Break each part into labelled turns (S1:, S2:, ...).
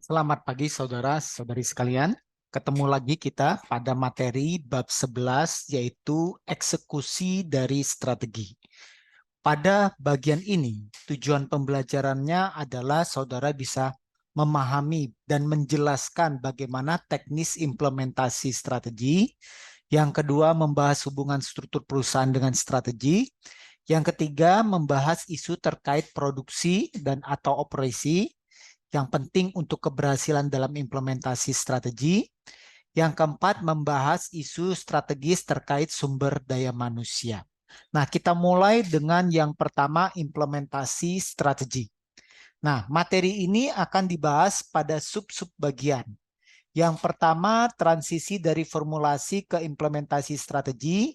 S1: Selamat pagi saudara-saudari sekalian. Ketemu lagi kita pada materi bab 11 yaitu eksekusi dari strategi. Pada bagian ini, tujuan pembelajarannya adalah saudara bisa memahami dan menjelaskan bagaimana teknis implementasi strategi. Yang kedua, membahas hubungan struktur perusahaan dengan strategi. Yang ketiga, membahas isu terkait produksi dan atau operasi yang penting untuk keberhasilan dalam implementasi strategi. Yang keempat, membahas isu strategis terkait sumber daya manusia. Nah, kita mulai dengan yang pertama, implementasi strategi. Nah, materi ini akan dibahas pada sub-sub bagian. Yang pertama, transisi dari formulasi ke implementasi strategi.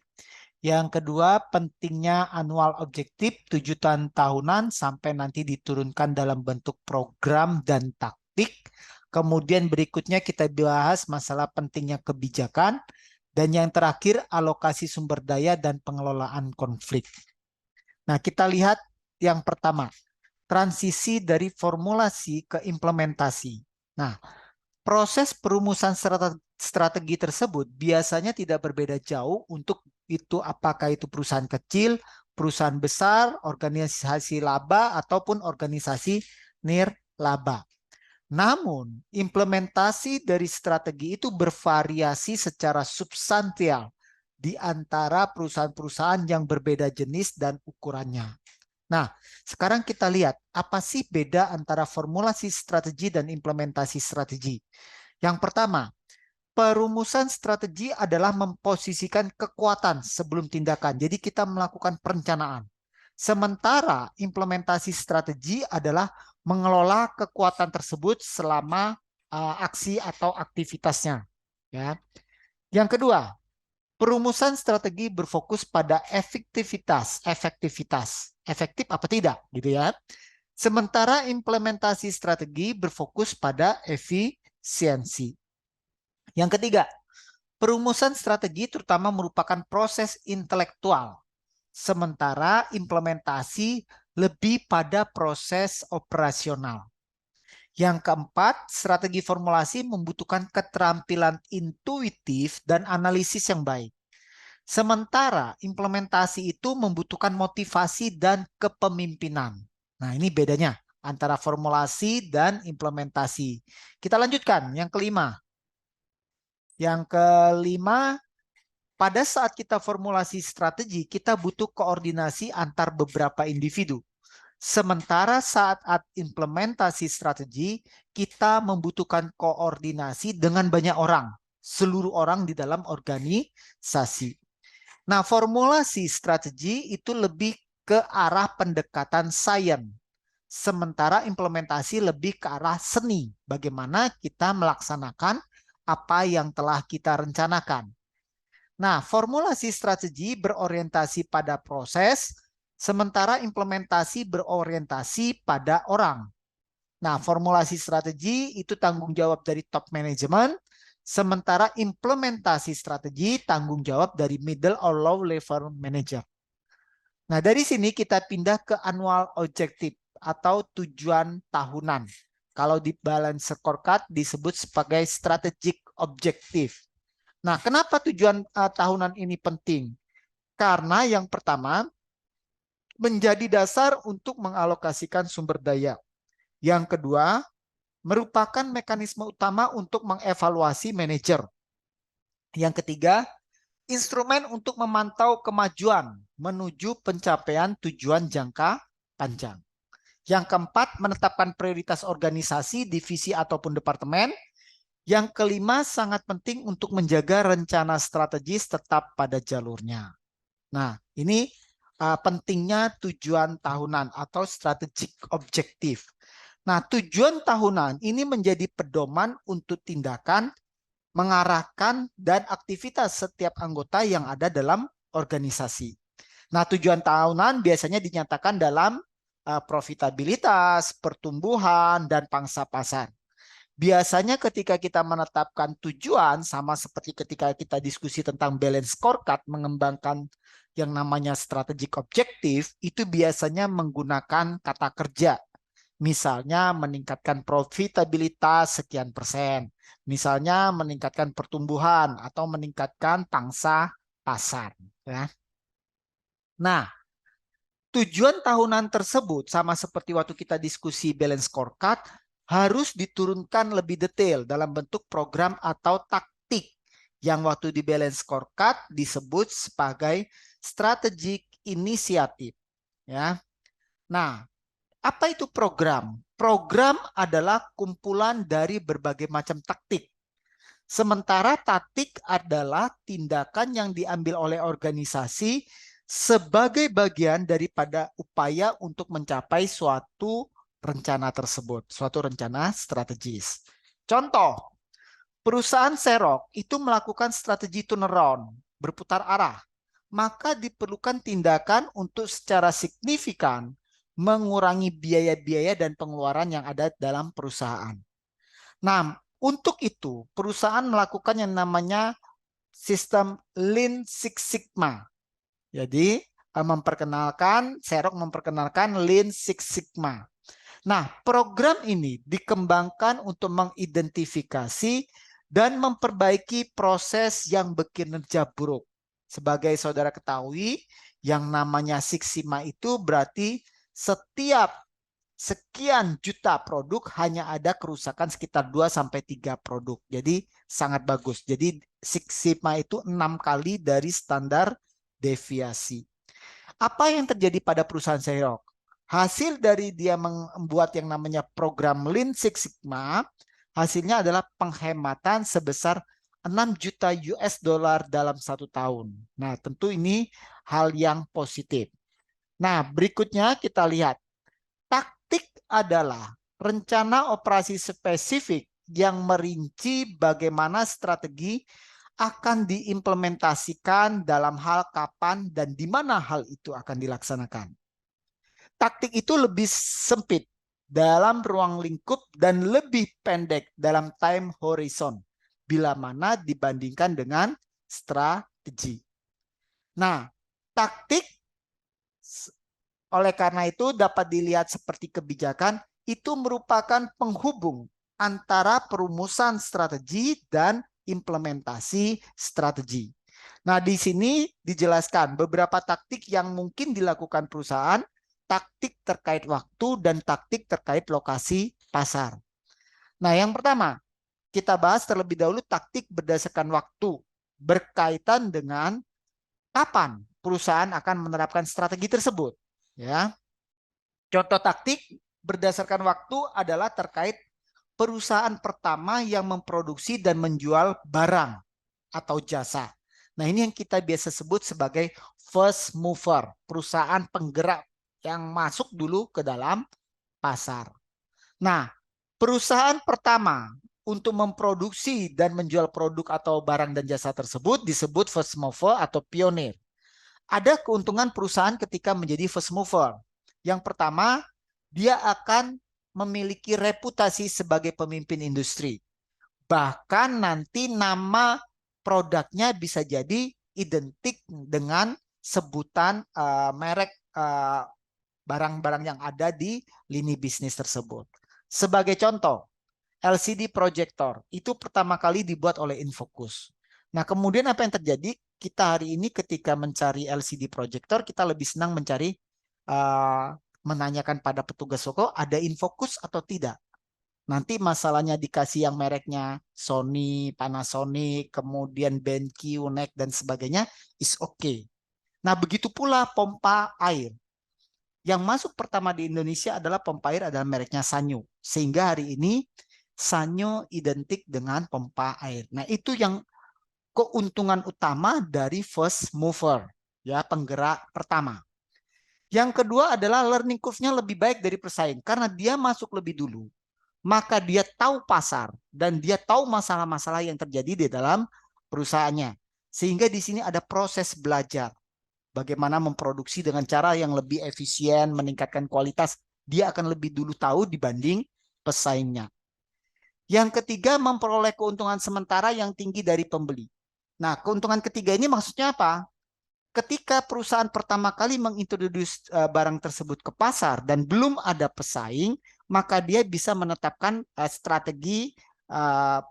S1: Yang kedua, pentingnya annual objektif 7 tahun tahunan sampai nanti diturunkan dalam bentuk program dan taktik. Kemudian berikutnya kita bahas masalah pentingnya kebijakan. Dan yang terakhir, alokasi sumber daya dan pengelolaan konflik. Nah, kita lihat yang pertama, transisi dari formulasi ke implementasi. Nah, proses perumusan strategi tersebut biasanya tidak berbeda jauh untuk itu apakah itu perusahaan kecil, perusahaan besar, organisasi laba, ataupun organisasi nirlaba. Namun, implementasi dari strategi itu bervariasi secara substansial di antara perusahaan-perusahaan yang berbeda jenis dan ukurannya. Nah, sekarang kita lihat apa sih beda antara formulasi strategi dan implementasi strategi. Yang pertama, perumusan strategi adalah memposisikan kekuatan sebelum tindakan. Jadi kita melakukan perencanaan. Sementara implementasi strategi adalah mengelola kekuatan tersebut selama aksi atau aktivitasnya. Ya. Yang kedua, perumusan strategi berfokus pada efektivitas, efektif apa tidak, gitu ya. Sementara implementasi strategi berfokus pada efisiensi. Yang ketiga, perumusan strategi terutama merupakan proses intelektual, sementara implementasi lebih pada proses operasional. Yang keempat, strategi formulasi membutuhkan keterampilan intuitif dan analisis yang baik. Sementara implementasi itu membutuhkan motivasi dan kepemimpinan. Nah, ini bedanya antara formulasi dan implementasi. Kita lanjutkan yang kelima. Yang kelima, pada saat kita formulasi strategi, kita butuh koordinasi antar beberapa individu. Sementara saat implementasi strategi, kita membutuhkan koordinasi dengan banyak orang, seluruh orang di dalam organisasi. Nah, formulasi strategi itu lebih ke arah pendekatan sains, sementara implementasi lebih ke arah seni, bagaimana kita melaksanakan apa yang telah kita rencanakan. Nah, formulasi strategi berorientasi pada proses, sementara implementasi berorientasi pada orang. Nah, formulasi strategi itu tanggung jawab dari top management, sementara implementasi strategi tanggung jawab dari middle or low level manager. Nah, dari sini kita pindah ke annual objective atau tujuan tahunan. Kalau di balance scorecard disebut sebagai strategic objective. Nah, kenapa tujuan tahunan ini penting? Karena yang pertama, menjadi dasar untuk mengalokasikan sumber daya. Yang kedua, merupakan mekanisme utama untuk mengevaluasi manajer. Yang ketiga, instrumen untuk memantau kemajuan menuju pencapaian tujuan jangka panjang. Yang keempat, menetapkan prioritas organisasi, divisi, ataupun departemen. Yang kelima, sangat penting untuk menjaga rencana strategis tetap pada jalurnya. Nah, ini pentingnya tujuan tahunan atau strategic objective. Nah, tujuan tahunan ini menjadi pedoman untuk tindakan, mengarahkan, dan aktivitas setiap anggota yang ada dalam organisasi. Nah, tujuan tahunan biasanya dinyatakan dalam profitabilitas, pertumbuhan, dan pangsa pasar. Biasanya ketika kita menetapkan tujuan, sama seperti ketika kita diskusi tentang balance scorecard, mengembangkan yang namanya strategic objective, itu biasanya menggunakan kata kerja. Misalnya meningkatkan profitabilitas sekian persen. Misalnya meningkatkan pertumbuhan atau meningkatkan pangsa pasar. Ya. Nah, tujuan tahunan tersebut sama seperti waktu kita diskusi balance scorecard harus diturunkan lebih detail dalam bentuk program atau taktik yang waktu di balance scorecard disebut sebagai strategic initiative. Ya. Nah, apa itu program? Program adalah kumpulan dari berbagai macam taktik. Sementara taktik adalah tindakan yang diambil oleh organisasi sebagai bagian daripada upaya untuk mencapai suatu rencana tersebut, suatu rencana strategis. Contoh, perusahaan Xerox itu melakukan strategi turnaround, berputar arah. Maka diperlukan tindakan untuk secara signifikan mengurangi biaya-biaya dan pengeluaran yang ada dalam perusahaan. Nah, untuk itu perusahaan melakukan yang namanya sistem Lean Six Sigma. Jadi Xerox memperkenalkan Lean Six Sigma. Nah, program ini dikembangkan untuk mengidentifikasi dan memperbaiki proses yang bekinerja buruk. Sebagai saudara ketahui, yang namanya Six Sigma itu berarti setiap sekian juta produk hanya ada kerusakan sekitar 2-3 produk. Jadi sangat bagus. Jadi Six Sigma itu 6 kali dari standar deviasi. Apa yang terjadi pada perusahaan Xerox? Hasil dari dia membuat yang namanya program Lean Six Sigma, hasilnya adalah penghematan sebesar 6 juta US dollar dalam 1 tahun. Nah, tentu ini hal yang positif. Nah, berikutnya kita lihat. Taktik adalah rencana operasi spesifik yang merinci bagaimana strategi akan diimplementasikan dalam hal kapan dan di mana hal itu akan dilaksanakan. Taktik itu lebih sempit dalam ruang lingkup dan lebih pendek dalam time horizon bila mana dibandingkan dengan strategi. Nah, taktik oleh karena itu dapat dilihat seperti kebijakan itu merupakan penghubung antara perumusan strategi dan implementasi strategi. Nah, di sini dijelaskan beberapa taktik yang mungkin dilakukan perusahaan, taktik terkait waktu dan taktik terkait lokasi pasar. Nah, yang pertama, kita bahas terlebih dahulu taktik berdasarkan waktu berkaitan dengan kapan perusahaan akan menerapkan strategi tersebut. Ya, contoh taktik berdasarkan waktu adalah terkait perusahaan pertama yang memproduksi dan menjual barang atau jasa. Nah, ini yang kita biasa sebut sebagai first mover, perusahaan penggerak yang masuk dulu ke dalam pasar. Nah, perusahaan pertama untuk memproduksi dan menjual produk atau barang dan jasa tersebut disebut first mover atau pionir. Ada keuntungan perusahaan ketika menjadi first mover. Yang pertama, dia akan memiliki reputasi sebagai pemimpin industri. Bahkan nanti nama produknya bisa jadi identik dengan sebutan merek barang-barang yang ada di lini bisnis tersebut. Sebagai contoh, LCD projector itu pertama kali dibuat oleh Infocus. Nah, kemudian apa yang terjadi? Kita hari ini ketika mencari LCD projector, kita lebih senang mencari menanyakan pada petugas toko ada Infocus atau tidak. Nanti masalahnya dikasih yang mereknya Sony, Panasonic, kemudian BenQ, NEC dan sebagainya is okay. Nah, begitu pula pompa air. Yang masuk pertama di Indonesia adalah pompa air adalah mereknya Sanyo. Sehingga hari ini Sanyo identik dengan pompa air. Nah, itu yang keuntungan utama dari first mover, ya, penggerak pertama. Yang kedua adalah learning curve-nya lebih baik dari pesaing karena dia masuk lebih dulu. Maka dia tahu pasar dan dia tahu masalah-masalah yang terjadi di dalam perusahaannya. Sehingga di sini ada proses belajar. Bagaimana memproduksi dengan cara yang lebih efisien, meningkatkan kualitas. Dia akan lebih dulu tahu dibanding pesaingnya. Yang ketiga, memperoleh keuntungan sementara yang tinggi dari pembeli. Nah, keuntungan ketiga ini maksudnya apa? Ketika perusahaan pertama kali mengintroduce barang tersebut ke pasar dan belum ada pesaing, maka dia bisa menetapkan strategi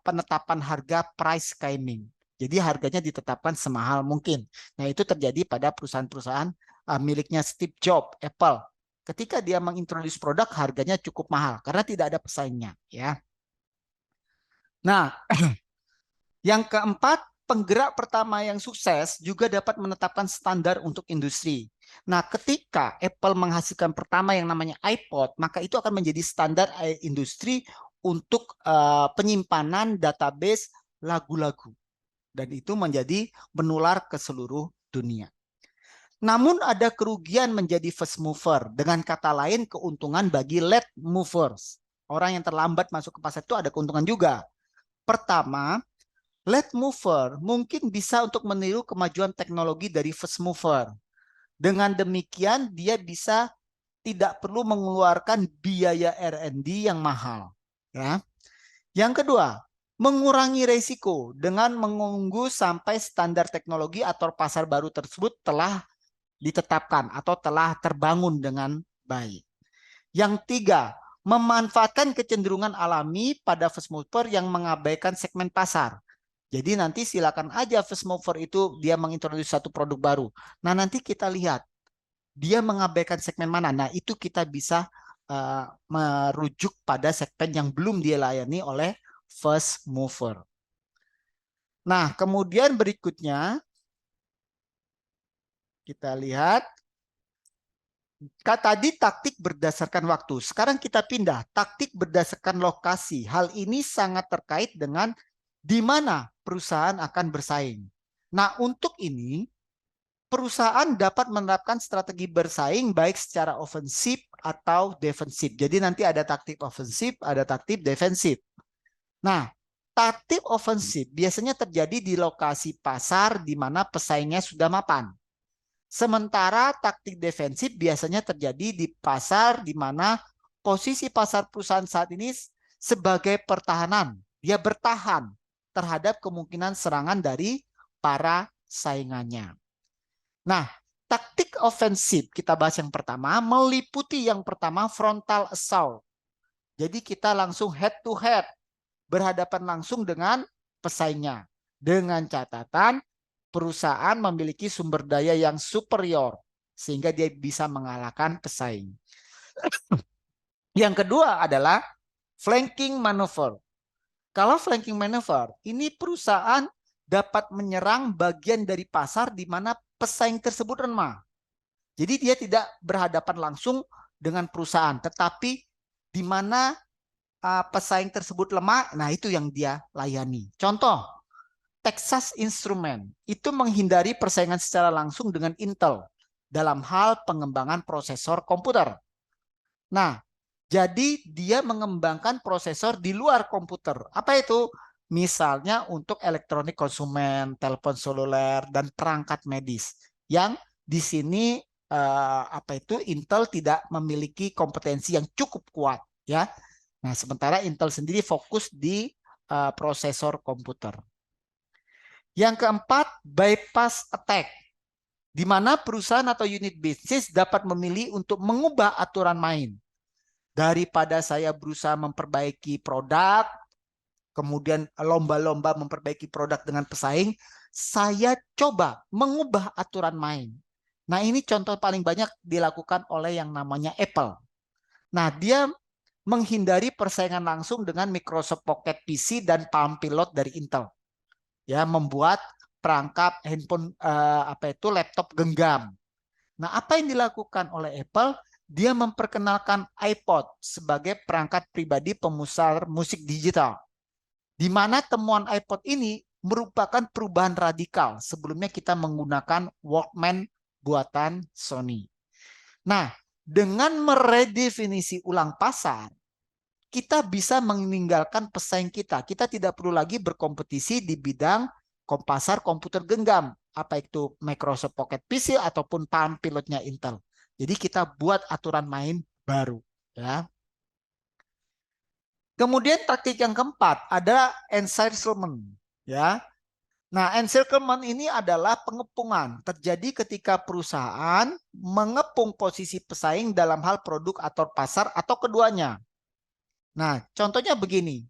S1: penetapan harga price capping. Jadi harganya ditetapkan semahal mungkin. Nah, itu terjadi pada perusahaan-perusahaan miliknya Steve Jobs, Apple. Ketika dia mengintroduce produk, harganya cukup mahal karena tidak ada pesaingnya, ya. Nah, yang keempat, penggerak pertama yang sukses juga dapat menetapkan standar untuk industri. Nah, ketika Apple menghasilkan pertama yang namanya iPod, maka itu akan menjadi standar industri untuk penyimpanan database lagu-lagu. Dan itu menjadi menular ke seluruh dunia. Namun ada kerugian menjadi first mover. Dengan kata lain, keuntungan bagi late movers. Orang yang terlambat masuk ke pasar itu ada keuntungan juga. Pertama, late mover mungkin bisa untuk meniru kemajuan teknologi dari first mover. Dengan demikian, dia bisa tidak perlu mengeluarkan biaya R&D yang mahal. Ya. Yang kedua, mengurangi risiko dengan menunggu sampai standar teknologi atau pasar baru tersebut telah ditetapkan atau telah terbangun dengan baik. Yang tiga, memanfaatkan kecenderungan alami pada first mover yang mengabaikan segmen pasar. Jadi nanti silakan aja first mover itu dia mengintroduksi satu produk baru. Nah, nanti kita lihat dia mengabaikan segmen mana. Nah, itu kita bisa merujuk pada segmen yang belum dia layani oleh first mover. Nah, kemudian berikutnya kita lihat tadi taktik berdasarkan waktu. Sekarang kita pindah taktik berdasarkan lokasi. Hal ini sangat terkait dengan di mana perusahaan akan bersaing. Nah, untuk ini perusahaan dapat menerapkan strategi bersaing baik secara ofensif atau defensif. Jadi nanti ada taktik ofensif, ada taktik defensif. Nah, taktik ofensif biasanya terjadi di lokasi pasar di mana pesaingnya sudah mapan. Sementara taktik defensif biasanya terjadi di pasar di mana posisi pasar perusahaan saat ini sebagai pertahanan. Dia bertahan terhadap kemungkinan serangan dari para saingannya. Nah, taktik ofensif kita bahas yang pertama, meliputi yang pertama frontal assault. Jadi kita langsung head to head, berhadapan langsung dengan pesaingnya. Dengan catatan perusahaan memiliki sumber daya yang superior sehingga dia bisa mengalahkan pesaing. Yang kedua adalah flanking maneuver. Kalau flanking maneuver, ini perusahaan dapat menyerang bagian dari pasar di mana pesaing tersebut lemah. Jadi dia tidak berhadapan langsung dengan perusahaan, tetapi di mana pesaing tersebut lemah, nah itu yang dia layani. Contoh, Texas Instruments itu menghindari persaingan secara langsung dengan Intel dalam hal pengembangan prosesor komputer. Nah, jadi dia mengembangkan prosesor di luar komputer. Apa itu? Misalnya untuk elektronik konsumen, telepon seluler, dan perangkat medis. Yang di sini Intel tidak memiliki kompetensi yang cukup kuat, ya. Nah, sementara Intel sendiri fokus di prosesor komputer. Yang keempat, bypass attack, di mana perusahaan atau unit bisnis dapat memilih untuk mengubah aturan main. Daripada saya berusaha memperbaiki produk, kemudian lomba-lomba memperbaiki produk dengan pesaing, saya coba mengubah aturan main. Nah, ini contoh paling banyak dilakukan oleh yang namanya Apple. Nah, dia menghindari persaingan langsung dengan Microsoft Pocket PC dan Palm Pilot dari Intel. Ya, membuat perangkat handphone laptop genggam. Nah, apa yang dilakukan oleh Apple? Dia memperkenalkan iPod sebagai perangkat pribadi pemutar musik digital. Di mana temuan iPod ini merupakan perubahan radikal. Sebelumnya kita menggunakan Walkman buatan Sony. Nah, dengan meredefinisi ulang pasar, kita bisa meninggalkan pesaing kita. Kita tidak perlu lagi berkompetisi di bidang pasar komputer genggam. Apa itu Microsoft Pocket PC ataupun Palm Pilotnya Intel. Jadi kita buat aturan main baru. Ya. Kemudian taktik yang keempat ada encirclement. Ya. Nah, encirclement ini adalah pengepungan. Terjadi ketika perusahaan mengepung posisi pesaing dalam hal produk atau pasar atau keduanya. Nah, contohnya begini.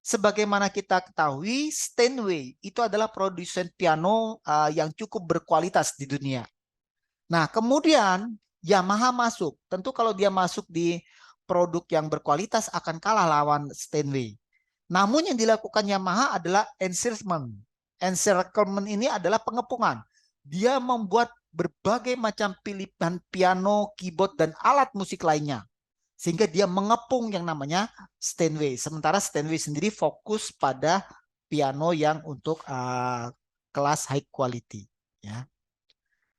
S1: Sebagaimana kita ketahui, Steinway itu adalah produsen piano yang cukup berkualitas di dunia. Nah, kemudian Yamaha masuk. Tentu kalau dia masuk di produk yang berkualitas akan kalah lawan Steinway. Namun yang dilakukan Yamaha adalah encirclement. Encirclement ini adalah pengepungan. Dia membuat berbagai macam pilihan piano, keyboard, dan alat musik lainnya. Sehingga dia mengepung yang namanya Steinway. Sementara Steinway sendiri fokus pada piano yang untuk kelas high quality. Ya.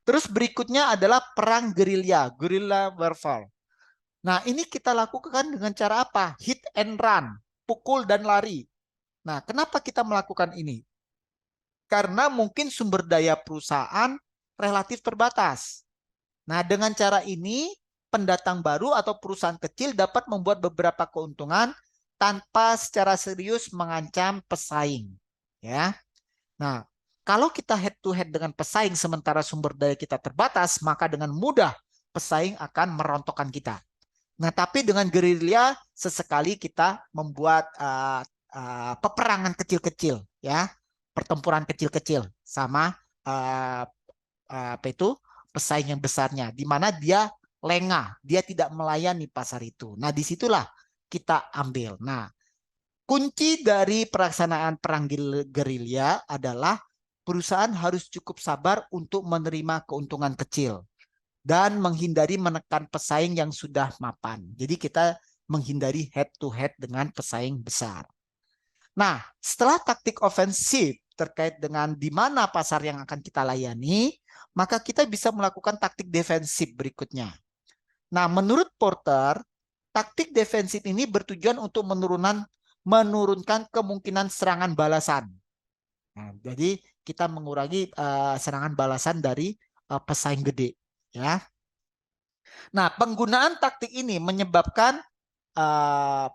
S1: Terus berikutnya adalah perang gerilya, guerrilla warfare. Nah, ini kita lakukan dengan cara apa? Hit and run, pukul dan lari. Nah, kenapa kita melakukan ini? Karena mungkin sumber daya perusahaan relatif terbatas. Nah, dengan cara ini, pendatang baru atau perusahaan kecil dapat membuat beberapa keuntungan tanpa secara serius mengancam pesaing. Ya. Nah, kalau kita head to head dengan pesaing sementara sumber daya kita terbatas, maka dengan mudah pesaing akan merontokkan kita. Nah, tapi dengan gerilya sesekali kita membuat peperangan kecil-kecil, ya, pertempuran kecil-kecil sama apa itu pesaing yang besarnya, di mana dia lengah, dia tidak melayani pasar itu. Nah, disitulah kita ambil. Nah, kunci dari pelaksanaan perang gerilya adalah perusahaan harus cukup sabar untuk menerima keuntungan kecil dan menghindari menekan pesaing yang sudah mapan. Jadi kita menghindari head to head dengan pesaing besar. Nah, setelah taktik ofensif terkait dengan di mana pasar yang akan kita layani, maka kita bisa melakukan taktik defensif berikutnya. Nah, menurut Porter, taktik defensif ini bertujuan untuk menurunkan kemungkinan serangan balasan. Nah, jadi kita mengurangi serangan balasan dari pesaing gede, ya. Nah, penggunaan taktik ini menyebabkan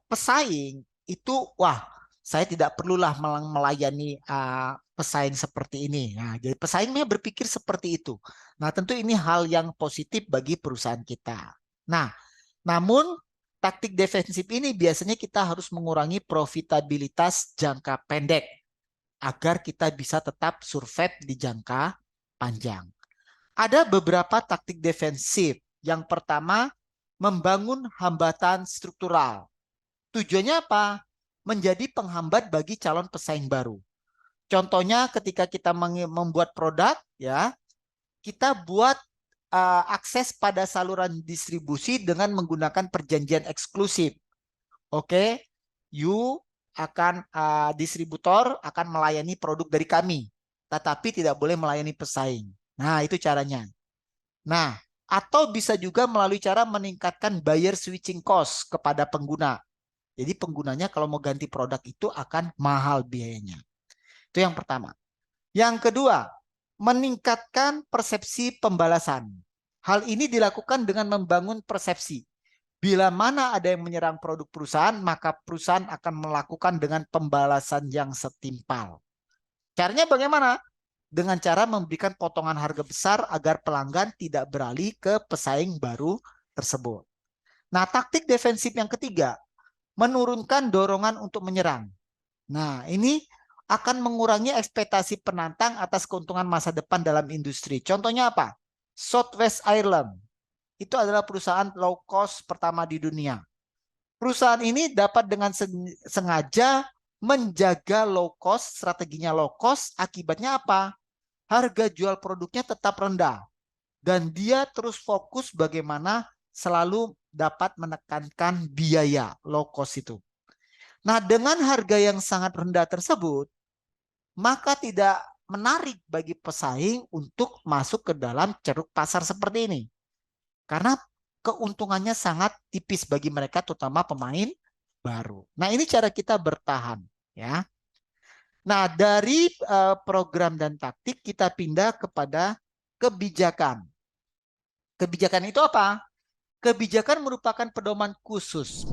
S1: pesaing itu, wah, saya tidak perlulah melayani pesaing seperti ini. Nah, jadi pesaingnya berpikir seperti itu. Nah, tentu ini hal yang positif bagi perusahaan kita. Nah, namun taktik defensif ini biasanya kita harus mengurangi profitabilitas jangka pendek agar kita bisa tetap survive di jangka panjang. Ada beberapa taktik defensif. Yang pertama, membangun hambatan struktural. Tujuannya apa? Menjadi penghambat bagi calon pesaing baru. Contohnya ketika kita membuat produk, ya, kita buat akses pada saluran distribusi dengan menggunakan perjanjian eksklusif. Oke, you akan distributor akan melayani produk dari kami, tetapi tidak boleh melayani pesaing. Nah, itu caranya. Nah, atau bisa juga melalui cara meningkatkan buyer switching cost kepada pengguna. Jadi penggunanya kalau mau ganti produk itu akan mahal biayanya. Itu yang pertama. Yang kedua, meningkatkan persepsi pembalasan. Hal ini dilakukan dengan membangun persepsi. Bila mana ada yang menyerang produk perusahaan, maka perusahaan akan melakukan dengan pembalasan yang setimpal. Caranya bagaimana? Dengan cara memberikan potongan harga besar agar pelanggan tidak beralih ke pesaing baru tersebut. Nah, taktik defensif yang ketiga, menurunkan dorongan untuk menyerang. Nah, ini akan mengurangi ekspektasi penantang atas keuntungan masa depan dalam industri. Contohnya apa? Southwest Airlines. Itu adalah perusahaan low cost pertama di dunia. Perusahaan ini dapat dengan sengaja menjaga low cost, strateginya low cost, akibatnya apa? Harga jual produknya tetap rendah. Dan dia terus fokus bagaimana selalu dapat menekankan biaya low cost itu. Nah, dengan harga yang sangat rendah tersebut, maka tidak menarik bagi pesaing untuk masuk ke dalam ceruk pasar seperti ini. Karena keuntungannya sangat tipis bagi mereka, terutama pemain baru. Nah, ini cara kita bertahan, ya. Nah, dari program dan taktik kita pindah kepada kebijakan. Kebijakan itu apa? Kebijakan merupakan pedoman khusus,